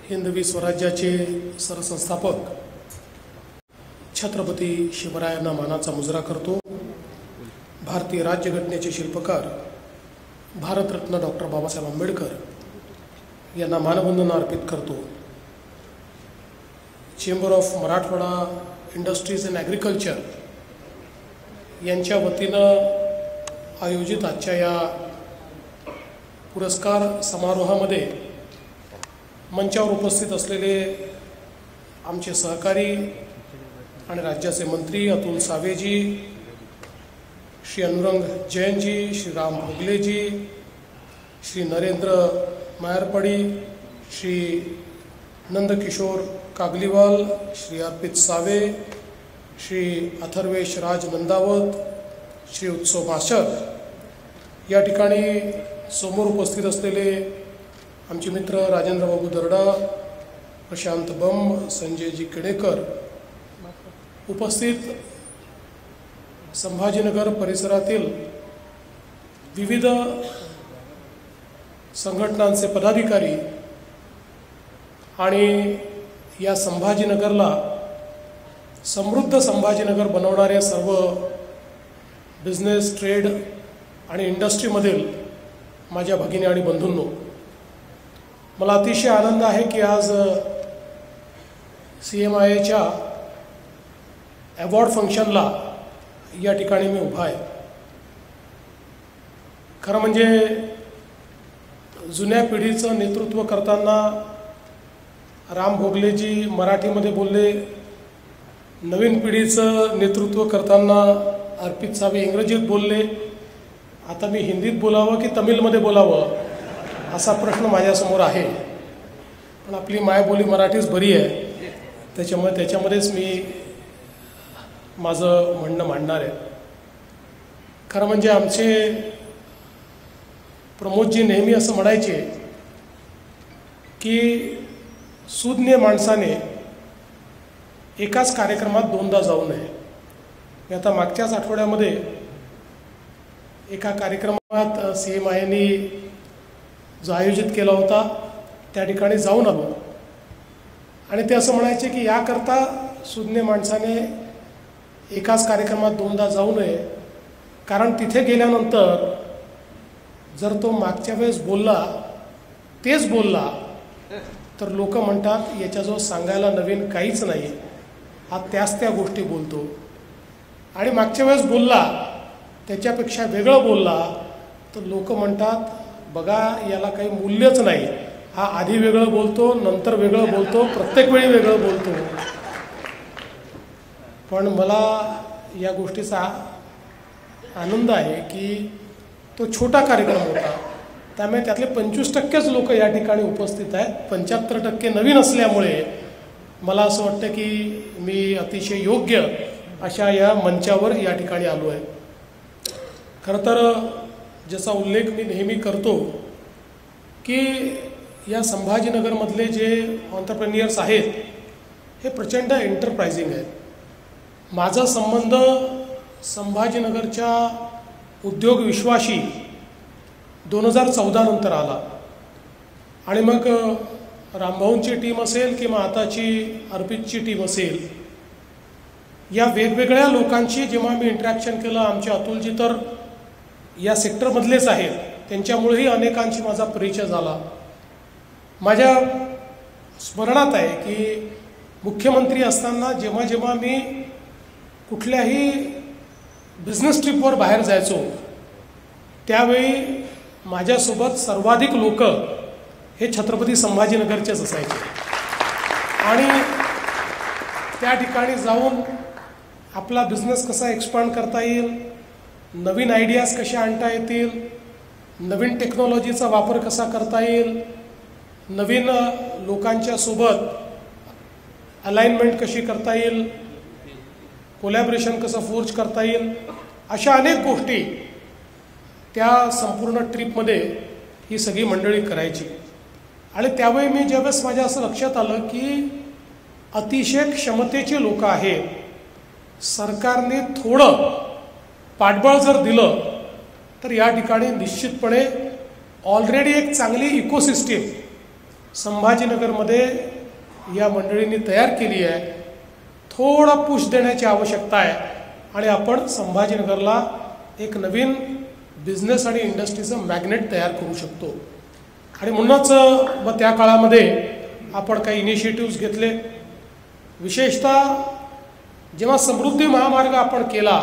हिंदवी स्वराज्याचे सरसंस्थापक छत्रपती शिवरायांना मानाचा मुजरा करतो। भारतीय राज्यघटनेचे शिल्पकार भारतरत्न डॉक्टर बाबासाहेब आंबेडकर यांना मानवंदना अर्पित करतो। Chamber of Marathwada industries and agriculture यांच्या वतीनं आयोजित आजच्या या पुरस्कार समारोहामध्ये मंचावर उपस्थित असलेले आमचे सहकारी आणि राज्याचे मंत्री अतुल सावेजी, श्री अनुरंग जैनजी, श्री राम भोगलेजी, श्री नरेंद्र मायरपडी, श्री नंदकिशोर कागलीवाल, श्री अर्पित सावे, श्री अथर्वेश राज नंदावत, श्री उत्सव माशक, या ठिकाणी समोर उपस्थित असलेले आमचे मित्र राजेंद्र बाबू दर्डा, प्रशांत बंब, संजयजी केडेकर, उपस्थित संभाजीनगर परिसरातील विविध संघटनांचे पदाधिकारी आणि या संभाजीनगरला समृद्ध संभाजीनगर बनवणारे सर्व बिझनेस, ट्रेड आणि इंडस्ट्रीमधील माझ्या भगिनी आणि बंधूंनो, मला अतिशय आनंद आहे की आज CMIAच्या अवॉर्ड फंक्शनला या ठिकाणी मी उभा आहे। खरं म्हणजे जुन्या पिढीचं नेतृत्व करताना राम भोगलेजी मराठीमध्ये बोलले, नवीन पिढीचं नेतृत्व करताना अर्पित सावे इंग्रजीत बोलले, आता मी हिंदीत बोलावं की तमिळमध्ये बोलावं असा प्रश्न माझ्यासमोर आहे। पण आपली मायबोली मराठीच बरी आहे, त्याच्यामध्येच मी माझं म्हणणं मांडणार आहे। खरं म्हणजे आमचे प्रमोदजी नेहमी असं म्हणायचे की सुज्ञ माणसाने एकाच कार्यक्रमात दोनदा जाऊ नये। मी आता मागच्याच आठवड्यामध्ये एका कार्यक्रमात CMIAने जो आयोजित केला होता त्या ठिकाणी जाऊन आलो आणि ते असं म्हणायचे की याकरता सुज्ञ माणसाने एकाच कार्यक्रमात दोनदा जाऊ नये, कारण तिथे गेल्यानंतर जर तो मागच्या वेळेस बोलला तेच बोलला तर लोक म्हणतात याच्याजवळ सांगायला नवीन काहीच नाही, हा त्या गोष्टी बोलतो, आणि मागच्या वेळेस बोलला त्याच्यापेक्षा वेगळं बोलला तर लोक म्हणतात बघा याला काही मूल्यच नाही, हा आधी वेगळं बोलतो नंतर वेगळं बोलतो, प्रत्येक वेळी वेगळं बोलतो। पण मला या गोष्टीचा आनंद आहे की तो छोटा कार्यक्रम होता, त्यामुळे त्यातले 25%च लोक या ठिकाणी उपस्थित आहेत, 75% नवीन असल्यामुळे मला असं वाटतं की मी अतिशय योग्य अशा या मंचावर या ठिकाणी आलो आहे। खरं तर ज्याचा उल्लेख मी नेहमी करतो की या संभाजीनगरमधले जे ऑन्टरप्रेन्युअर्स आहेत हे प्रचंड एंटरप्राइजिंग आहेत। माझा संबंध संभाजीनगरच्या उद्योग विश्वाशी 2014 नंतर आला आणि मग रामभाऊंची टीम असेल किंवा आताची अर्पितची टीम असेल, या वेगवेगळ्या लोकांची जेव्हा मी इंटरॅक्शन केलं, आमचे अतुलजी तर या सेक्टरमधलेच आहेत, त्यांच्यामुळेही अनेकांशी माझा परिचय झाला। माझ्या स्मरणात आहे की मुख्यमंत्री असताना जेव्हा जेव्हा मी कुठल्याही बिझनेस ट्रिपवर बाहेर जायचो त्यावेळी माझ्यासोबत सर्वाधिक लोक हे छत्रपती संभाजीनगरचेच असायचे आणि त्या ठिकाणी जाऊन आपला बिझनेस कसा एक्सपांड करता येईल, नवीन आयडियाज कशा आणता येतील, नवीन टेक्नॉलॉजीचा वापर कसा करता येईल, नवीन लोकांच्या सोबत अलाइनमेंट कशी करता येईल, कोलॅबरेशन कसं फोर्ज करता येईल, अशा अनेक गोष्टी त्या संपूर्ण ट्रिपमध्ये ही सगळी मंडळी करायची। आणि त्यावेळी मी ज्यावेळेस माझ्या असं लक्षात आलं की अतिशय क्षमतेचे लोक आहेत, सरकारने थोडं पाठबळ जर दिलं तर या ठिकाणी निश्चितपणे ऑलरेडी एक चांगली इकोसिस्टीम संभाजीनगरमध्ये या मंडळींनी तयार केली आहे. थोडा पुश देण्याची आवश्यकता आहे आणि आपण संभाजीनगरला एक नवीन बिझनेस आणि इंडस्ट्रीचं मॅग्नेट तयार करू शकतो. आणि म्हणूनच मग त्या काळामध्ये आपण काही इनिशिएटिव्स घेतले. विशेषतः जेव्हा समृद्धी महामार्ग आपण केला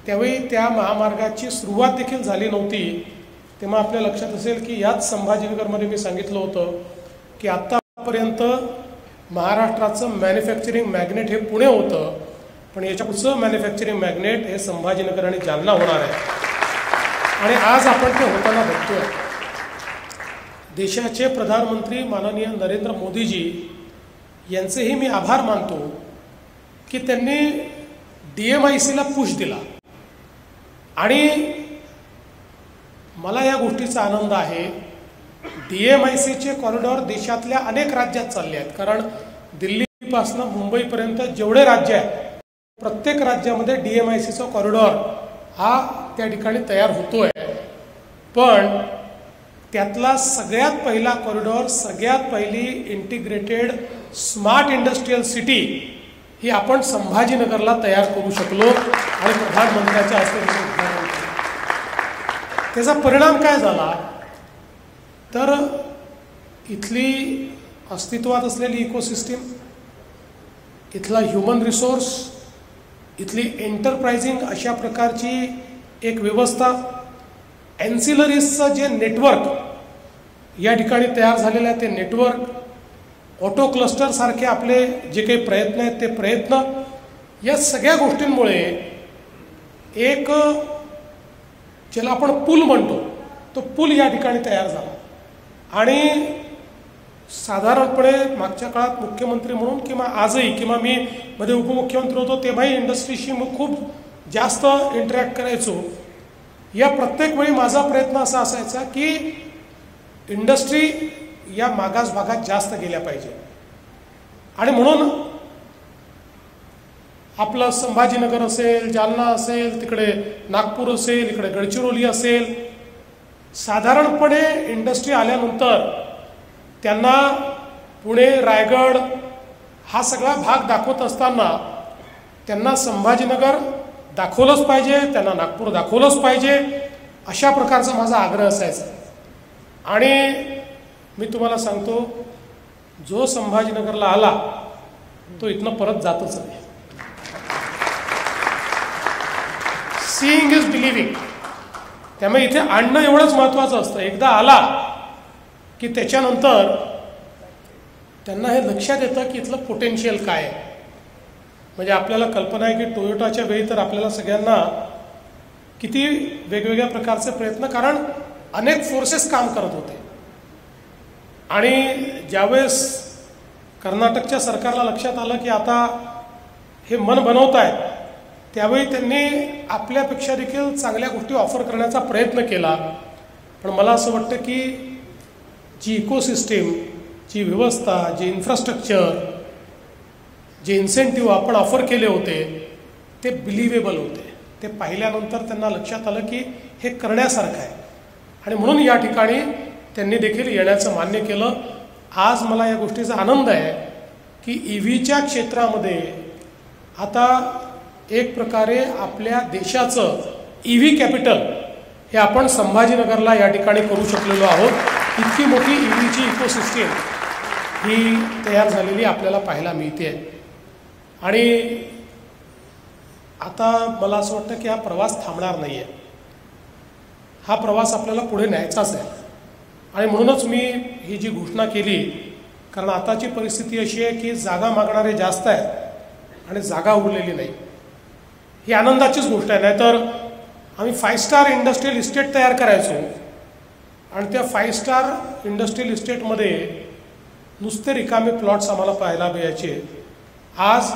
त्यावेळी त्या महामार्गाची सुरुवात देखील झाली नव्हती. तेव्हा आपल्या लक्षात असेल की याच संभाजीनगरमध्ये मी सांगितलं होतं की आत्तापर्यंत महाराष्ट्राचं मॅन्युफॅक्चरिंग मॅग्नेट हे पुणे होतं, पण याच्या पुढचं मॅन्युफॅक्चरिंग मॅग्नेट हे संभाजीनगर आणि जालना होणार आहे. आणि आज आपण ते होताना बघतोय. देशाचे प्रधानमंत्री माननीय नरेंद्र मोदीजी यांचेही मी आभार मानतो की त्यांनी DMICला पुश दिला. आणि मला या गोष्टीचा आनंद आहे. DMICचे कॉरिडॉर देशातल्या अनेक राज्यात चालले आहेत. कारण दिल्लीपासून मुंबईपर्यंत जेवढे राज्य आहेत प्रत्येक राज्यामध्ये DMICचा कॉरिडॉर हा त्या ठिकाणी तयार होतोय. पण त्यातला सगळ्यात पहिला कॉरिडॉर, सगळ्यात पहिली इंटिग्रेटेड स्मार्ट इंडस्ट्रियल सिटी ही आपण संभाजीनगरला तयार करू शकलो आणि प्रधानमंत्र्यांच्या हस्ते त्याचा परिणाम काय झाला तर इथली अस्तित्वात असलेली इकोसिस्टीम, इथला ह्युमन रिसोर्स, इथली एंटरप्राइजिंग अशा प्रकारची एक व्यवस्था, एन्सिलरीजचं जे नेटवर्क या ठिकाणी तयार झालेलं आहे ते नेटवर्क, ऑटो क्लस्टरसारखे आपले जे काही प्रयत्न आहेत ते प्रयत्न, या सगळ्या गोष्टींमुळे एक ज्याला आपण पूल म्हणतो तो पूल या ठिकाणी तयार झाला. आणि साधारणपणे मागच्या काळात मुख्यमंत्री म्हणून किंवा आजही किंवा मी मध्ये उपमुख्यमंत्री होतो तेव्हाही इंडस्ट्रीशी मग खूप जास्त इंटरॅक्ट करायचो. या प्रत्येक वेळी माझा प्रयत्न असा असायचा की इंडस्ट्री या मागास भागात जास्त गेल्या पाहिजे. आणि म्हणून आपलं संभाजीनगर असेल, जालना असेल, तिकडे नागपूर असेल, इकडे गडचिरोली असेल, साधारणपणे इंडस्ट्री आल्यानंतर त्यांना पुणे, रायगड हा सगळा भाग दाखवत असताना त्यांना संभाजीनगर दाखवलंच पाहिजे, त्यांना नागपूर दाखवलंच पाहिजे, अशा प्रकारचा माझा आग्रह असायचा. आणि मी तुम्हाला सांगतो, जो संभाजीनगरला आला तो इथनं परत जातच नाही. Seeing is believing. त्यामुळे इथे आणणं एवढंच महत्त्वाचं असतं. एकदा आला की त्याच्यानंतर त्यांना हे लक्षात येतं की इथलं पोटेन्शियल काय आहे. म्हणजे आपल्याला कल्पना आहे की टोयोटाच्या वेळी तर आपल्याला सगळ्यांना किती वेगवेगळ्या प्रकारचे प्रयत्न, कारण अनेक फोर्सेस काम करत होते. आणि ज्यावेळेस कर्नाटकच्या सरकारला लक्षात आलं की आता हे मन बनवत आहेत, त्यावेळी त्यांनी आपल्यापेक्षा देखील चांगल्या गोष्टी ऑफर करण्याचा प्रयत्न केला. पण मला असं वाटतं की जी इकोसिस्टीम, जी व्यवस्था, जे इन्फ्रास्ट्रक्चर, जे इन्सेंटिव्ह आपण ऑफर केले होते ते बिलिव्हेबल होते. ते पाहिल्यानंतर त्यांना लक्षात आलं की हे करण्यासारखं आहे. आणि म्हणून या ठिकाणी त्यांनी देखील येण्याचं मान्य केलं. आज मला या गोष्टीचा आनंद आहे की EVच्या क्षेत्रामध्ये आता एक प्रकारे आपल्या देशाचं EV कॅपिटल हे आपण संभाजीनगरला या ठिकाणी करू शकलेलो आहोत. इतकी मोठी EVची इकोसिस्टीम ही तयार झालेली आपल्याला पाहायला मिळते. आणि आता मला असं वाटतं की हा प्रवास थांबणार नाही आहे. हा प्रवास आपल्याला पुढे न्यायचाच आहे. आणि म्हणूनच मी ही जी घोषणा केली, कारण आताची परिस्थिती अशी आहे की जागा मागणारे जास्त आहेत आणि जागा उरलेली नाही. ही आनंदाचीच गोष्ट आहे. नाहीतर आम्ही 5 स्टार इंडस्ट्रियल इस्टेट तयार करायचो आणि त्या 5 स्टार इंडस्ट्रियल इस्टेटमध्ये नुसते रिकामे प्लॉट्स आम्हाला पाहायला मिळायचे. आज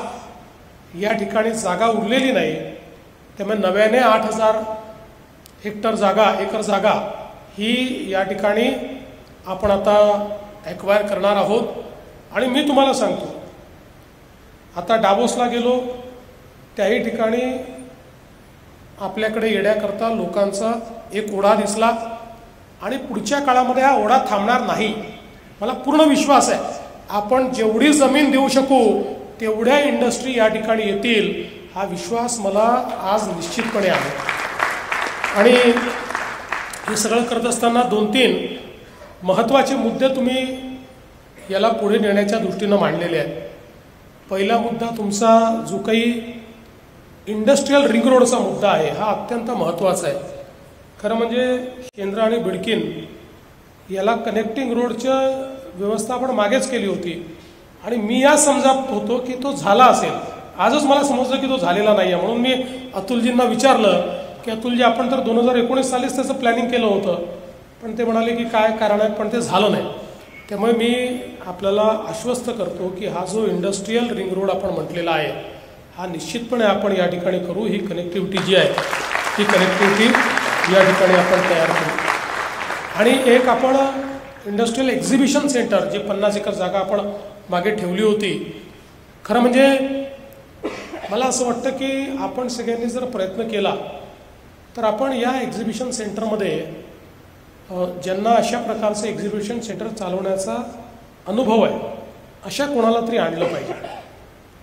या ठिकाणी जागा उरलेली नाही. त्यामुळे नव्याने 8,000 हेक्टर जागा, एकर जागा ही या ठिकाणी आपण आता ॲक्वायर करणार आहोत. आणि मी तुम्हाला सांगतो, आता डावोसला गेलो त्याही ठिकाणी आपल्याकडे येण्याकरता लोकांचा एक ओढा दिसला आणि पुढच्या काळामध्ये हा ओढा थांबणार नाही. मला पूर्ण विश्वास आहे आपण जेवढी जमीन देऊ शकू तेवढ्या इंडस्ट्री या ठिकाणी येतील, हा विश्वास मला आज निश्चितपणे आहे. आणि हे सगळं करत असताना 2-3 महत्त्वाचे मुद्दे तुम्ही याला पुढे नेण्याच्या दृष्टीनं मांडलेले आहेत. पहिला मुद्दा तुमचा जो काही इंडस्ट्रीयल रिंग रोडचा मुद्दा आहे हा अत्यंत महत्त्वाचा आहे. खरं म्हणजे शेंद्रा आणि बिडकीन याला कनेक्टिंग रोडचं व्यवस्था आपण मागेच केली होती आणि मी या समजत होतो की तो झाला असेल. आजच मला समजलं की तो झालेला नाही आहे. म्हणून मी अतुलजींना विचारलं की अतुलजी आपण तर 2019 सालीच त्याचं प्लॅनिंग केलं होतं, पण ते म्हणाले की काय कारण आहे, पण ते झालं नाही. त्यामुळे मी आपल्याला आश्वस्त करतो की हा जो इंडस्ट्रीयल रिंग रोड आपण म्हटलेला आहे हा निश्चितपणे आपण या ठिकाणी करू. ही कनेक्टिव्हिटी जी आहे ती कनेक्टिव्हिटी या ठिकाणी आपण तयार करू. आणि एक आपण इंडस्ट्रीयल एक्झिबिशन सेंटर जे 50 एकर जागा आपण मागे ठेवली होती, खरं म्हणजे मला असं वाटतं की आपण सगळ्यांनी जर प्रयत्न केला तर आपण या एक्झिबिशन सेंटरमध्ये ज्यांना अशा प्रकारचं एक्झिबिशन सेंटर चालवण्याचा अनुभव आहे अशा कोणाला तरी आणलं पाहिजे.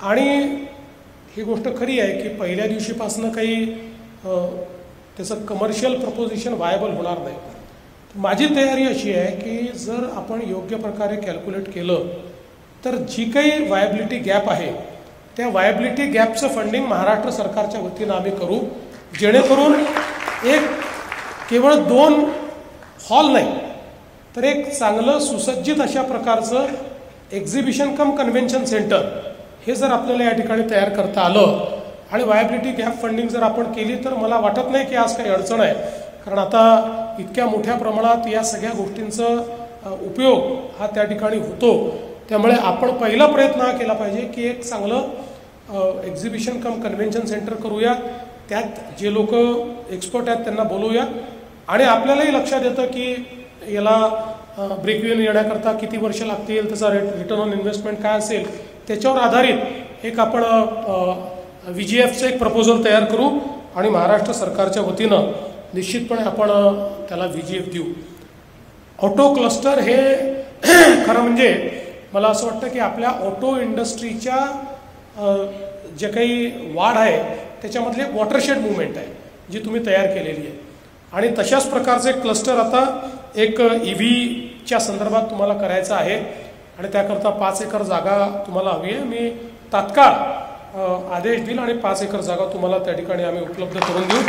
आणि ही गोष्ट खरी आहे की पहिल्या दिवशीपासून काही त्याचं कमर्शियल प्रपोजिशन व्हायबल होणार नाही. माझी तयारी अशी आहे की जर आपण योग्य प्रकारे कॅल्क्युलेट केलं तर जी काही वायबिलिटी गॅप आहे त्या वायबिलिटी गॅपचं फंडिंग महाराष्ट्र सरकारच्या वतीनं आम्ही करू, जेणेकरून एक केवळ 2 हॉल नाही तर एक चांगलं सुसज्जित अशा प्रकारचं एक्झिबिशन कम कन्व्हेन्शन सेंटर हे जर आपल्याला या ठिकाणी तयार करता आलं आणि वायबिलिटी गॅप फंडिंग जर आपण केली तर मला वाटत नाही की आज काही अडचण आहे. कारण आता इतक्या मोठ्या प्रमाणात या सगळ्या गोष्टींचा उपयोग हा त्या ठिकाणी होतो. त्यामुळे आपण पहिला प्रयत्न हा केला पाहिजे की एक चांगलं एक्झिबिशन कम कन्व्हेन्शन सेंटर करूया, त्यात जे लोक एक्सपर्ट आहेत त्यांना बोलवूया आणि आपल्यालाही लक्षात येतं की याला ब्रेक इव्हन येण्याकरता किती वर्ष लागतील, त्याचा रिटर्न ऑन इन्व्हेस्टमेंट काय असेल, त्याच्यावर आधारित एक आपण VGFचं एक प्रपोजल तयार करू आणि महाराष्ट्र सरकारच्या वतीनं निश्चितपणे आपण त्याला VGF देऊ. ऑटो क्लस्टर हे खरं म्हणजे मला असं वाटतं की आपल्या ऑटो इंडस्ट्रीच्या जे काही वाढ आहे त्याच्यामधले एक वॉटरशेड मुवमेंट आहे जी तुम्ही तयार केलेली आहे. आणि तशाच प्रकारचे क्लस्टर आता एक EVच्या संदर्भात तुम्हाला करायचं आहे आणि त्याकरता 5 एकर जागा तुम्हाला हवी आहे. मी तात्काळ आदेश देईल आणि 5 एकर जागा तुम्हाला त्या ठिकाणी आम्ही उपलब्ध करून देऊ,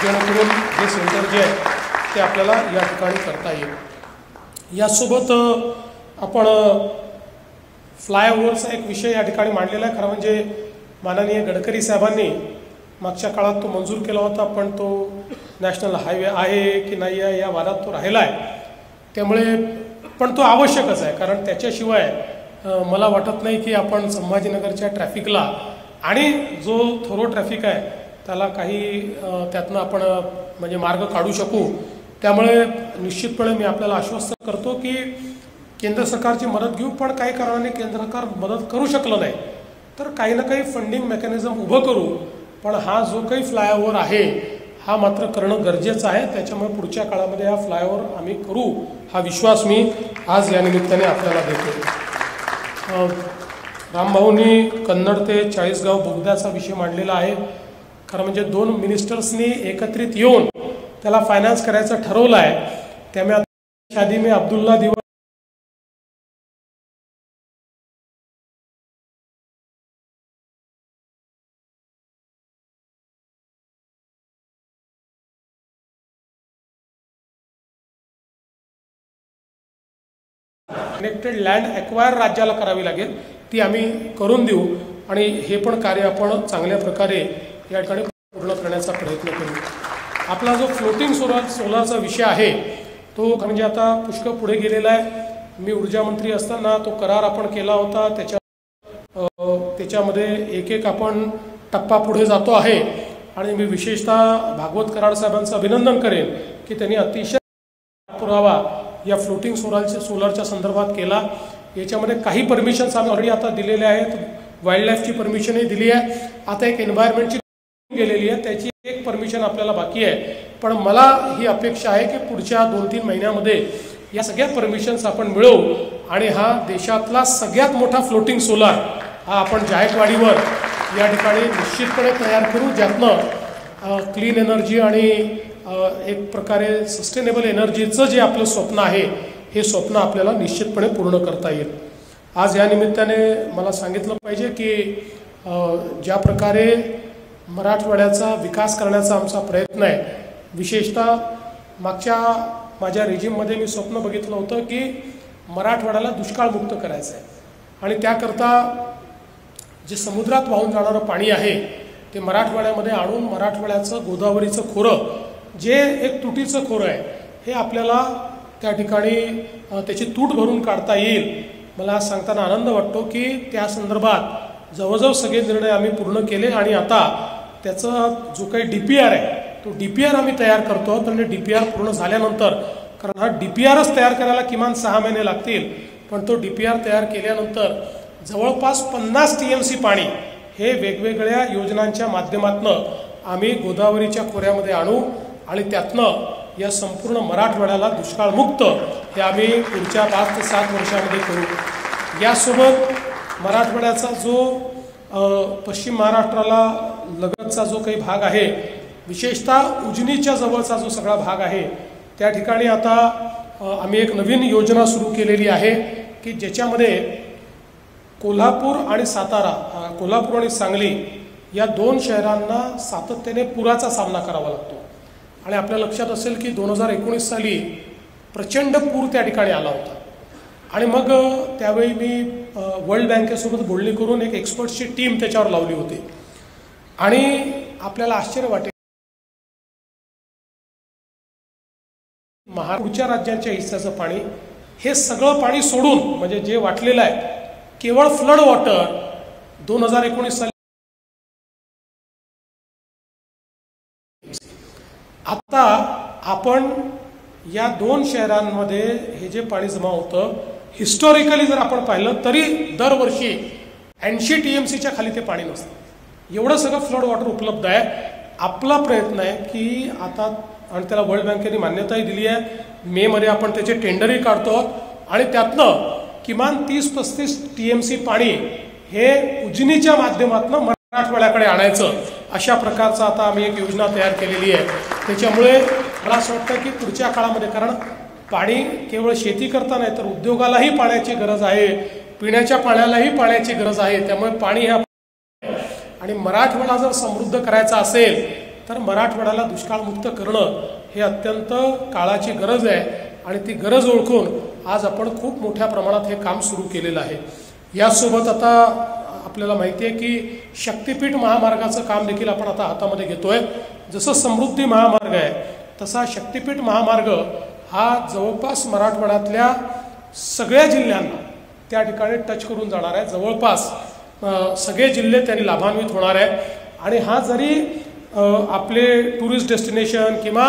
जेणेकरून हे सेंटर जे आहे ते आपल्याला या ठिकाणी करता येईल. यासोबत आपण फ्लायओव्हरचा एक विषय या ठिकाणी मांडलेला आहे. खरं म्हणजे माननीय गडकरी साहेबांनी मागच्या काळात तो मंजूर केला होता, पण तो नॅशनल हायवे आहे की नाही आहे या वादात तो राहिला आहे. त्यामुळे पण तो आवश्यकच आहे, कारण त्याच्याशिवाय मला वाटत नाही की आपण संभाजीनगरच्या ट्रॅफिकला आणि जो थोरो ट्रॅफिक आहे त्याला काही त्यातनं आपण म्हणजे मार्ग काढू शकू. त्यामुळे निश्चितपणे मी आपल्याला आश्वस्त करतो की केंद्र सरकारची मदत घेऊ, पण काही कारणाने केंद्र सरकार मदत करू शकलं नाही तर काही ना काही फंडिंग मेकॅनिझम उभं करू. पण हा जो काही फ्लायओव्हर आहे हा मात्र करणं गरजेचं आहे. त्याच्यामुळे पुढच्या काळामध्ये हा फ्लायओव्हर आम्ही करू हा विश्वास मी आज या निमित्ताने आपल्याला देतो. रामभाऊंनी कन्नड ते चाळीसगाव बोगद्याचा विषय मांडलेला आहे. खरं म्हणजे 2 मिनिस्टर्सनी एकत्रित येऊन त्याला फायनान्स करायचं ठरवलं आहे. त्यामुळे शादी में अब्दुल्ला दिवा कनेक्टेड लँड ॲक्वायर राज्याला करावी लागेल, ती आम्ही करून देऊ आणि हे पण कार्य आपण चांगल्या प्रकारे या ठिकाणी पूर्ण करण्याचा प्रयत्न करू. आपला जो फ्लोटिंग सोलारचा विषय आहे तो म्हणजे आता पुष्कळ पुढे गेलेला आहे. मी ऊर्जा मंत्री असताना तो करार आपण केला होता, त्याच्यामध्ये एक आपण टप्पा पुढे जातो आहे आणि मी विशेषतः भागवत कराड साहेबांचं अभिनंदन करेन की त्यांनी अतिशय पुरावा या फ्लोटिंग सोलारच्या संदर्भात केला. याच्यामध्ये काही परमिशन्स आम्ही ऑलरेडी आता दिलेल्या आहेत, वाईल्ड लाईफची परमिशनही दिली आहे. आता एक एन्व्हायरमेंटची गेलेली आहे, त्याची एक परमिशन आपल्याला बाकी आहे. पण मला ही अपेक्षा आहे की पुढच्या 2-3 महिन्यामध्ये या सगळ्या परमिशन्स आपण मिळवू आणि हा देशातला सगळ्यात मोठा फ्लोटिंग सोलार हा आपण जायकवाडीवर या ठिकाणी निश्चितपणे तयार करू, ज्यातनं क्लीन एनर्जी आणि एक प्रकारे सस्टेनेबल एनर्जीचं जे आपलं स्वप्न आहे हे स्वप्न आपल्याला निश्चितपणे पूर्ण करता येईल. आज या निमित्ताने मला सांगितलं पाहिजे की ज्या प्रकारे मराठवाड्याचा विकास करण्याचा आमचा प्रयत्न आहे, विशेषतः मागच्या माझ्या रेजिममध्ये मी स्वप्न बघितलं होतं की मराठवाड्याला दुष्काळमुक्त करायचं आहे आणि त्याकरता जे समुद्रात वाहून जाणारं पाणी आहे ते मराठवाड्यामध्ये आणून मराठवाड्याचं गोदावरीचं खोरं जे एक तुटीचं खोरं आहे हे आपल्याला त्या ठिकाणी त्याची तूट भरून काढता येईल. मला आज सांगताना आनंद वाटतो की त्या संदर्भात जवळजवळ सगळे निर्णय आम्ही पूर्ण केले आणि आता त्याचा जो काही DPR आहे तो DPR आम्ही तयार करतो आहोत. आणि DPR पूर्ण झाल्यानंतर, कारण हा DPRच तयार करायला किमान 6 महिने लागतील, पण तो DPR तयार केल्यानंतर जवळपास 50 TMC पाणी हे वेगवेगळ्या योजनांच्या माध्यमातून आम्ही गोदावरीच्या खोऱ्यामध्ये आणू आणि त्यातनं या संपूर्ण मराठवाड्याला दुष्काळमुक्त हे आम्ही पुढच्या 5 ते 7 वर्षामध्ये करू. यासोबत मराठवाड्याचा जो पश्चिम महाराष्ट्राला लगतचा जो काही भाग आहे, विशेषतः उजनीच्या जवळचा जो सगळा भाग आहे, त्या ठिकाणी आता आम्ही एक नवीन योजना सुरू केलेली आहे की ज्याच्यामध्ये कोल्हापूर आणि सातारा, कोल्हापूर आणि सांगली या 2 शहरांना सातत्याने पुराचा सामना करावा लागतो. आणि आपल्या लक्षात असेल की 2019 साली प्रचंड पूर त्या ठिकाणी आला होता आणि मग त्यावेळी मी वर्ल्ड बँकेसोबत बोलणी करून एक एक्सपर्ट्सची टीम त्याच्यावर लावली होती आणि आपल्याला आश्चर्य वाटेल, पुढच्या राज्यांच्या हिस्साचं पाणी हे सगळं पाणी सोडून, म्हणजे जे वाटलेलं आहे केवळ फ्लड वॉटर 2019 साली. आता आपण या 2 शहरांमध्ये हे जे पाणी जमा होतं, हिस्टॉरिकली जर आपण पाहिलं तरी दरवर्षी 80 TMCच्या खाली ते पाणी नसतं. एवढं सगळं फ्लड वॉटर उपलब्ध आहे. आपला प्रयत्न आहे की आता, आणि त्याला वर्ल्ड बँकेने मान्यताही दिली आहे, मेमध्ये आपण त्याचे टेंडरही काढतो आणि त्यातनं किमान 30-35 TMC पाणी हे उजनीच्या माध्यमातून मराठवाड्याकडे आणायचं, अशा प्रकारचा आता आम्ही एक योजना तयार केलेली आहे. त्याच्यामुळे मला असं वाटतं की पुढच्या काळामध्ये, कारण पाणी केवळ शेती करता नाही तर उद्योगालाही पाण्याची गरज आहे, पिण्याच्या पाण्यालाही पाण्याची गरज आहे. त्यामुळे पाणी हे, आणि मराठवाडा जर समृद्ध करायचा असेल तर मराठवाड्याला दुष्काळमुक्त करणं हे अत्यंत काळाची गरज आहे आणि ती गरज ओळखून आज आपण खूप मोठ्या प्रमाणात हे काम सुरू केलेलं आहे. यासोबत आता आपल्याला माहिती आहे की शक्तिपीठ महामार्गाचं काम देखील आपण आता हातामध्ये घेतोय. जसं समृद्धी महामार्ग आहे तसा शक्तिपीठ महामार्ग हा जवळपास मराठवाड्यातल्या सगळ्या जिल्ह्यांना त्या ठिकाणी टच करून जाणार आहे. जवळपास सगळे जिल्हे त्यांनी लाभान्वित होणार आहे. आणि हा जरी आपले टुरिस्ट डेस्टिनेशन किंवा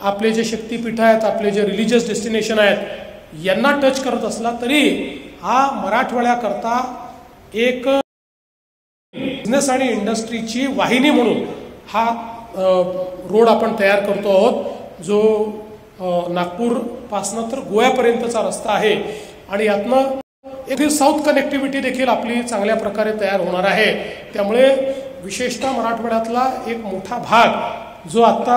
आपले जे शक्तिपीठ आहेत, आपले जे रिलिजियस डेस्टिनेशन आहेत, यांना टच करत असला तरी हा मराठवाड्याकरता एक बिझनेस आणि इंडस्ट्रीची वाहिनी म्हणून हा रोड आपण तयार करतो आहोत, जो नागपूरपासनं तर गोव्यापर्यंतचा रस्ता आहे. आणि यातनं एक साऊथ कनेक्टिव्हिटी देखील आपली चांगल्या प्रकारे तयार होणार आहे. त्यामुळे विशेषतः मराठवाड्यातला एक मोठा भाग जो आता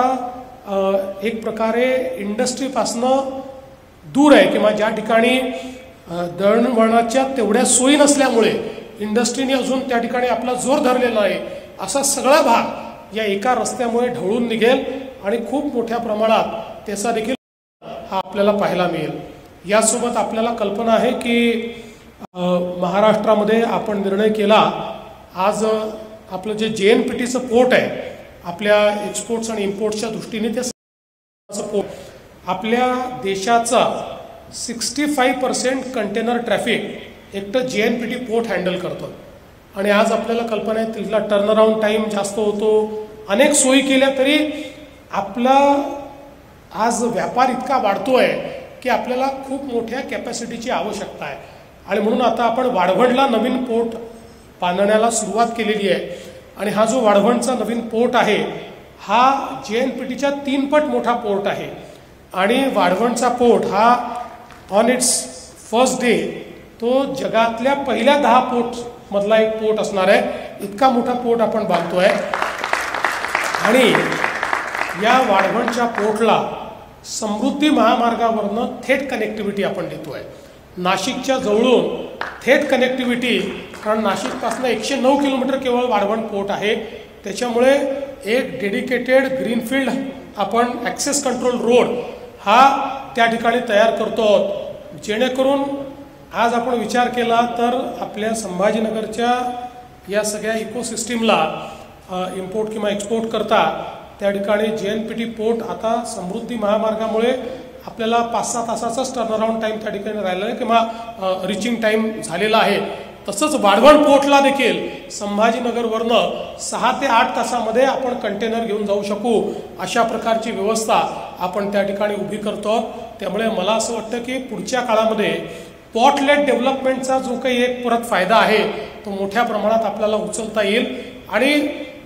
एक प्रकारे इंडस्ट्रीपासनं दूर आहे किंवा ज्या ठिकाणी दळणवळणाच्या तेवढ्या सोयी नसल्यामुळे इंडस्ट्रीने अजून त्या ठिकाणी आपला जोर धरलेला आहे, असा सगळा भाग या एका रस्त्यामुळे ढवळून निघेल आणि खूप मोठ्या प्रमाणात त्याचा देखील हा आपल्याला पाहायला मिळेल. यासोबत आपल्याला कल्पना आहे की महाराष्ट्रामध्ये आपण निर्णय केला, आज आपलं जे JNPTचं पोर्ट आहे आपल्या एक्सपोर्ट्स आणि इम्पोर्ट्सच्या दृष्टीने, ते पोर्ट आपल्या देशाचा 65% कंटेनर ट्रॅफिक एकटं JNPT पोर्ट हँडल करतं. आणि आज आपल्याला कल्पना आहे तिथला टर्नअराऊंड टाईम जास्त होतो. अनेक सोयी केल्या तरी आपला आज व्यापार इतका वाढतोय की आपल्याला खूप मोठ्या कॅपॅसिटीची आवश्यकता आहे. आणि म्हणून आता आपण वाढवणला नवीन पोर्ट बांधण्याला सुरुवात केलेली आहे. आणि हा जो वाढवणचा नवीन पोर्ट आहे हा JNPTच्या 3 पट मोठा पोर्ट आहे आणि वाढवणचा पोर्ट हा ऑन इट्स फर्स्ट डे तो जगातल्या पहिल्या 10 पोर्ट मधला एक पोर्ट असणार आहे. इतका मोठा पोर्ट आपण बांधतोय आणि या वाढवणच्या पोर्टला समृद्धी महामार्गावरनं थेट कनेक्टिव्हिटी आपण देतोय. नाशिकच्या जवळून थेट कनेक्टिव्हिटी, कारण नाशिकपासून 109 किलोमीटर केवळ वाढवण पोर्ट आहे. त्याच्यामुळे एक डेडिकेटेड ग्रीनफील्ड आपण ॲक्सेस कंट्रोल रोड हा त्या ठिकाणी तयार करतो आहोत, जेणेकरून आज आपण विचार केला तर आपल्या संभाजीनगरच्या या सगळ्या इकोसिस्टीमला इम्पोर्ट किंवा एक्सपोर्ट करता त्या ठिकाणी JNPT पोर्ट आता समृद्धी महामार्गामुळे आपल्याला 5-6 तासाचाच टर्नअराउंड टाईम त्या ठिकाणी राहिला आहे किंवा रिचिंग टाईम झालेला आहे. तसंच वाढवण पोर्टला देखील संभाजीनगरवरनं 6 ते 8 तासामध्ये आपण कंटेनर घेऊन जाऊ शकू अशा प्रकारची व्यवस्था आपण त्या ठिकाणी उभी करतो. त्यामुळे मला असं वाटतं की पुढच्या काळामध्ये पोर्टलेट डेव्हलपमेंटचा जो काही एक परत फायदा आहे तो मोठ्या प्रमाणात आपल्याला उचलता येईल आणि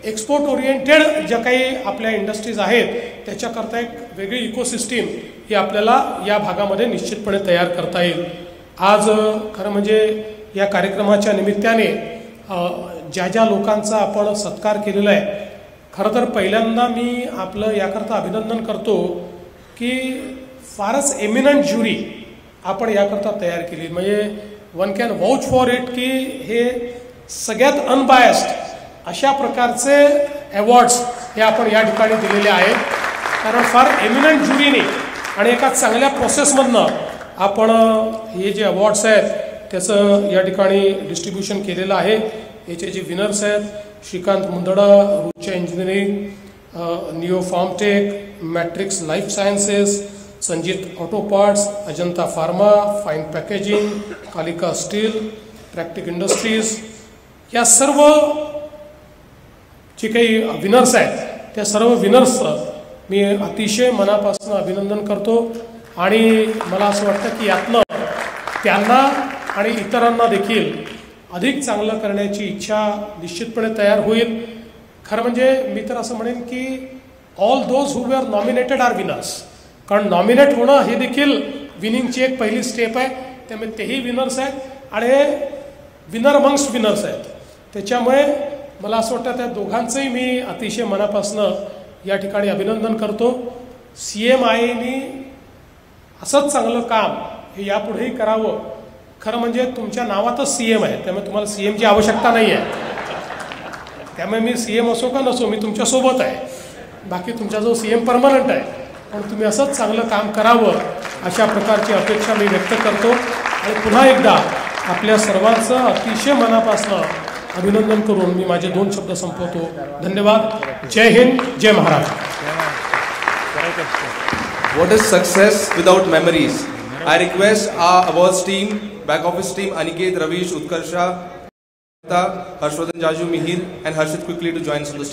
एक्सपोर्ट ओरिएंटेड ज्या काही आपल्या इंडस्ट्रीज आहेत त्याच्याकरता एक वेगळी इकोसिस्टीम ही आपल्याला या भागामध्ये निश्चितपणे तयार करता येईल. आज खरं म्हणजे या कार्यक्रमाच्या निमित्ताने ज्या ज्या लोकांचा आपण सत्कार केलेला आहे, खरं तर पहिल्यांदा मी आपलं याकरता अभिनंदन करतो की फारच एमिनंट ज्युरी आपण याकरता तयार केली. म्हणजे one can vouch for it की हे सगळ्यात अनबायस्ड अशा प्रकारचे अवॉर्ड्स हे आपण या ठिकाणी दिलेले आहेत. कारण फार एमिनंट ज्युरीने आणि एका चांगल्या प्रोसेसमधनं आपण हे जे अवॉर्ड्स आहेत त्याचं या ठिकाणी डिस्ट्रीब्युशन केलेलं आहे. याचे जे विनर्स आहेत Shrikant Mundada Rucha Engineering, Neo Pharmtech, Matrix Life Sciences, Sanjeet Auto Parts, Ajanta Pharma, Fine Packaging, Kalika Steel, Practic Industries, या सर्व जे काही विनर्स आहेत त्या सर्व विनर्सचं मी अतिशय मनापासून अभिनंदन करतो. आणि मला असं वाटतं की यातनं त्यांना आणि इतरांना देखील अधिक चांगलं करण्याची इच्छा निश्चितपणे तयार होईल. खरं म्हणजे मी तर असं म्हणेन की all those who are nominated are winners. कारण नॉमिनेट होणं हे देखील विनिंगची एक पहिली स्टेप आहे. त्यामुळे तेही विनर्स आहेत आणि हे विनर अमंगस्ट विनर्स आहेत. त्याच्यामुळे मला असं वाटतं त्या दोघांचंही मी अतिशय मनापासून या ठिकाणी अभिनंदन करतो. CMIAनी असंच चांगलं काम हे यापुढेही करावं. खरं म्हणजे तुमच्या नावातच CM आहे, त्यामुळे तुम्हाला CMची आवश्यकता नाही आहे. त्यामुळे मी CM असो का नसो मी तुमच्यासोबत आहे. बाकी तुमचा जो CM परमनंट आहे, पण तुम्ही असंच चांगलं काम करावं अशा प्रकारची अपेक्षा मी व्यक्त करतो. आणि पुन्हा एकदा आपल्या सर्वांचं अतिशय मनापासून अभिनंदन करून मी माझे 2 शब्द संपवतो. धन्यवाद. जय हिंद, जय Maharashtra. What is success without memories? I request our awards team, back office team, Aniket, Ravish, Utkarsha, Harshvardhan Jaju, Mihir and Harshit quickly to join us on the stage.